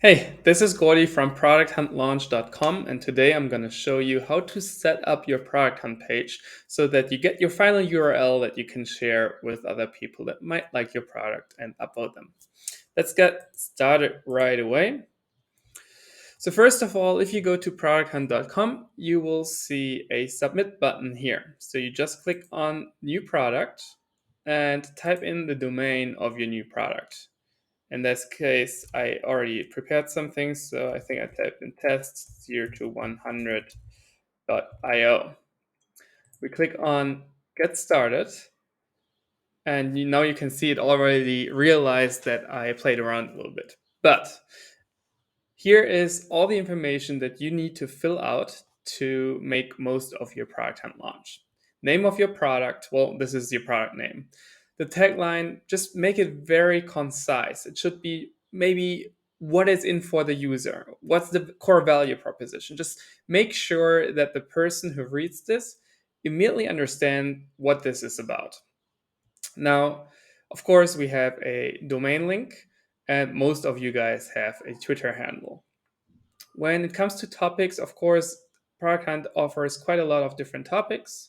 Hey, this is Gordy from producthuntlaunch.com, and today I'm going to show you how to set up your Product Hunt page so that you get your final URL that you can share with other people that might like your product and upload them. Let's get started right away. So first of all, if you go to producthunt.com, you will see a submit button here. So you just click on new product and type in the domain of your new product. In this case, I already prepared something, so I think I typed in test 0 to 100.io. We click on get started, and now you can see it already realized that I played around a little bit. But here is all the information that you need to fill out to make most of your product hunt launch. Name of your product, well, this is your product name. The tagline, just make it very concise. It should be maybe what is in for the user, what's the core value proposition. Just make sure that the person who reads this immediately understand what this is about. Now, of course, we have a domain link, and most of you guys have a Twitter handle. When it comes to topics, of course, Product Hunt offers quite a lot of different topics,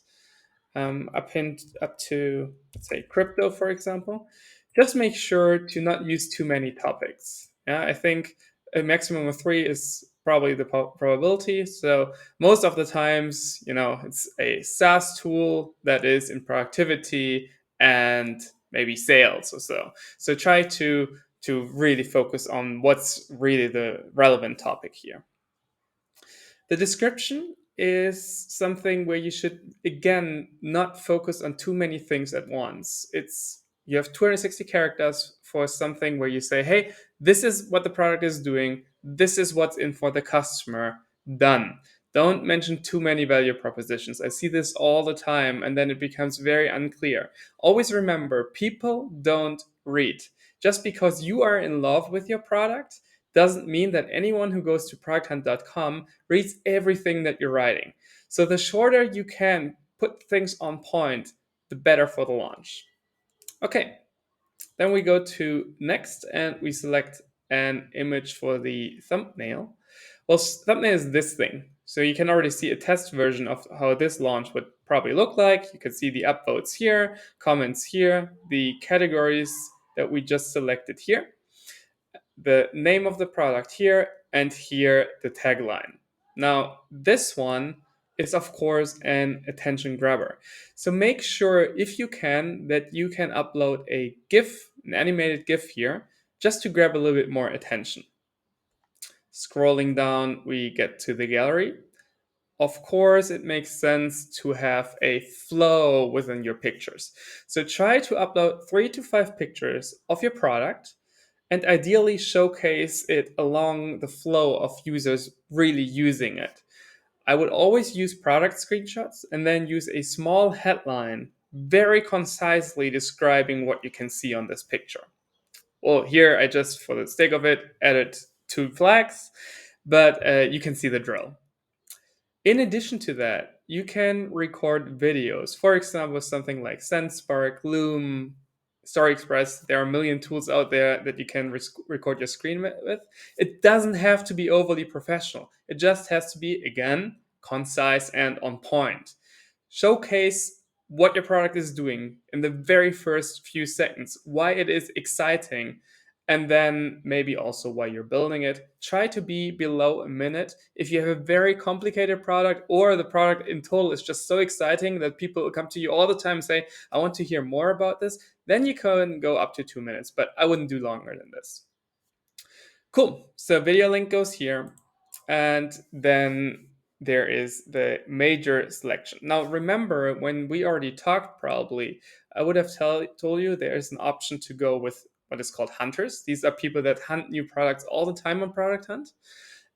up to, let's say, crypto, for example. Just make sure to not use too many topics. Yeah, I think a maximum of 3 is probably the probability. So most of the times, it's a SaaS tool that is in productivity and maybe sales or so. So try to really focus on what's really the relevant topic here. The description is something where you should, again, not focus on too many things at once. You have 260 characters for something where you say, hey, this is what the product is doing, this is what's in for the customer, done. Don't mention too many value propositions. I see this all the time, and then it becomes very unclear. Always remember, people don't read. Just because you are in love with your product doesn't mean that anyone who goes to producthunt.com reads everything that you're writing. So the shorter you can put things on point, the better for the launch. Okay, then we go to next and we select an image for the thumbnail. Well, thumbnail is this thing. So you can already see a test version of how this launch would probably look like. You can see the upvotes here, comments here, the categories that we just selected here, the name of the product here, and here the tagline. Now, this one is of course an attention grabber. So make sure, if you can, that you can upload a GIF, an animated GIF here, just to grab a little bit more attention. Scrolling down, we get to the gallery. Of course, it makes sense to have a flow within your pictures. So try to upload 3 to 5 pictures of your product and ideally showcase it along the flow of users really using it. I would always use product screenshots and then use a small headline very concisely describing what you can see on this picture. Well, here I just, for the sake of it, added 2 flags, but you can see the drill. In addition to that, you can record videos. For example, something like SendSpark, Loom, StoryExpress. There are a million tools out there that you can record your screen with. It doesn't have to be overly professional. It just has to be, again, concise and on point. Showcase what your product is doing in the very first few seconds, why it is exciting, and then maybe also why you're building it. Try to be below a minute. If you have a very complicated product, or the product in total is just so exciting that people come to you all the time and say, I want to hear more about this, then you can go up to 2 minutes, but I wouldn't do longer than this. Cool. So video link goes here, and then there is the major selection. Now remember, when we already talked, probably I would have told you there is an option to go with what is called hunters. These are people that hunt new products all the time on Product Hunt.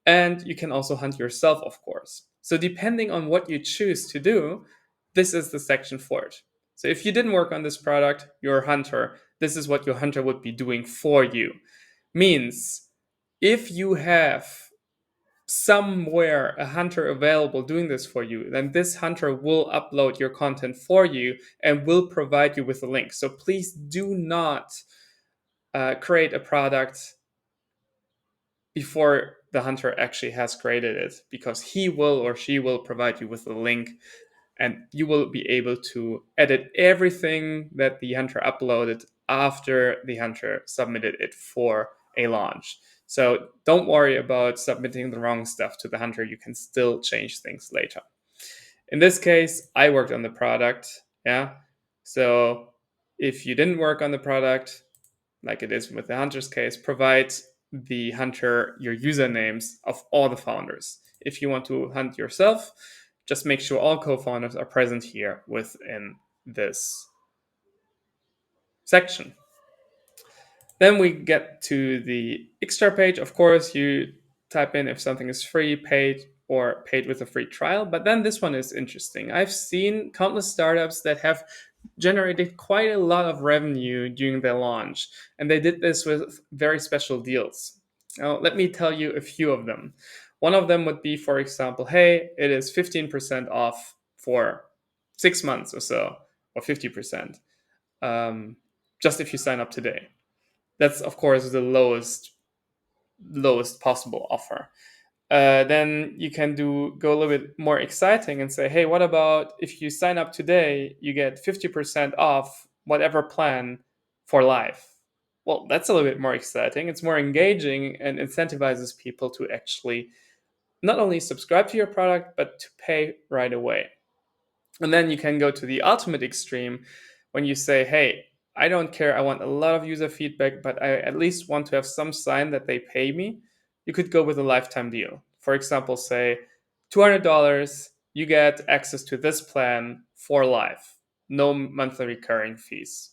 And you can also hunt yourself, of course. So depending on what you choose to do, this is the section for it. So if you didn't work on this product, you're a hunter. This is what your hunter would be doing for you. Means if you have somewhere a hunter available doing this for you, then this hunter will upload your content for you and will provide you with a link. So please do not create a product before the hunter actually has created it, because he will or she will provide you with a link, and you will be able to edit everything that the hunter uploaded after the hunter submitted it for a launch. So don't worry about submitting the wrong stuff to the hunter. You can still change things later. In this case, I worked on the product. Yeah. So if you didn't work on the product, like it is with the hunter's case, provide the hunter your usernames of all the founders. If you want to hunt yourself, just make sure all co-founders are present here within this section. Then we get to the extra page. Of course, you type in if something is free, paid, or paid with a free trial. But then this one is interesting. I've seen countless startups that have generated quite a lot of revenue during their launch, and they did this with very special deals. Now, let me tell you a few of them. One of them would be, for example, hey, it is 15% off for 6 months or so, or 50%, just if you sign up today. That's of course the lowest possible offer. Then you can go a little bit more exciting and say, hey, what about if you sign up today, you get 50% off whatever plan for life? Well, that's a little bit more exciting. It's more engaging and incentivizes people to actually not only subscribe to your product, but to pay right away. And then you can go to the ultimate extreme when you say, hey, I don't care. I want a lot of user feedback, but I at least want to have some sign that they pay me. You could go with a lifetime deal. For example, say $200, you get access to this plan for life, no monthly recurring fees.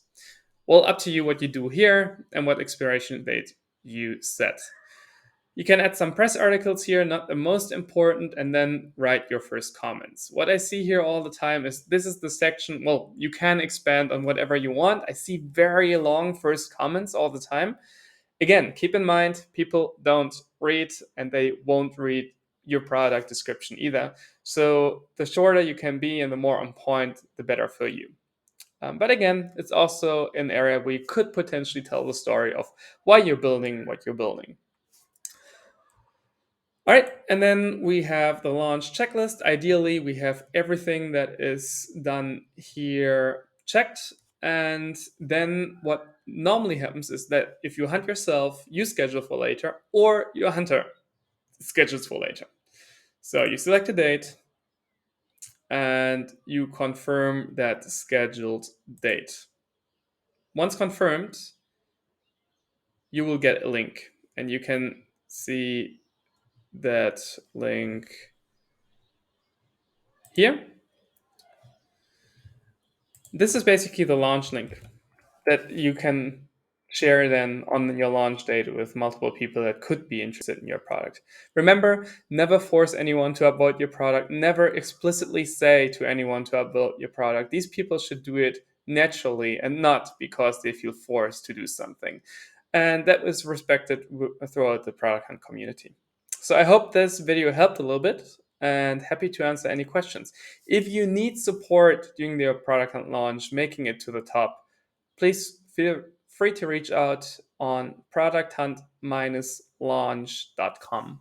Well, up to you what you do here and what expiration date you set. You can add some press articles here, not the most important, and then write your first comments. What I see here all the time is this is the section, well, you can expand on whatever you want. I see very long first comments all the time. Again, keep in mind, people don't read and they won't read your product description either. So the shorter you can be and the more on point, the better for you. But again, it's also an area where you could potentially tell the story of why you're building what you're building. All right, and then we have the launch checklist. Ideally, we have everything that is done here checked. And then what normally happens is that if you hunt yourself, you schedule for later, or your hunter schedules for later. So you select a date and you confirm that scheduled date. Once confirmed, you will get a link, and you can see that link here. This is basically the launch link that you can share then on your launch date with multiple people that could be interested in your product. Remember, never force anyone to upvote your product. Never explicitly say to anyone to upvote your product. These people should do it naturally and not because they feel forced to do something. And that is respected throughout the Product Hunt community. So I hope this video helped a little bit, and happy to answer any questions. If you need support during your Product Hunt launch, making it to the top, please feel free to reach out on producthunt-launch.com.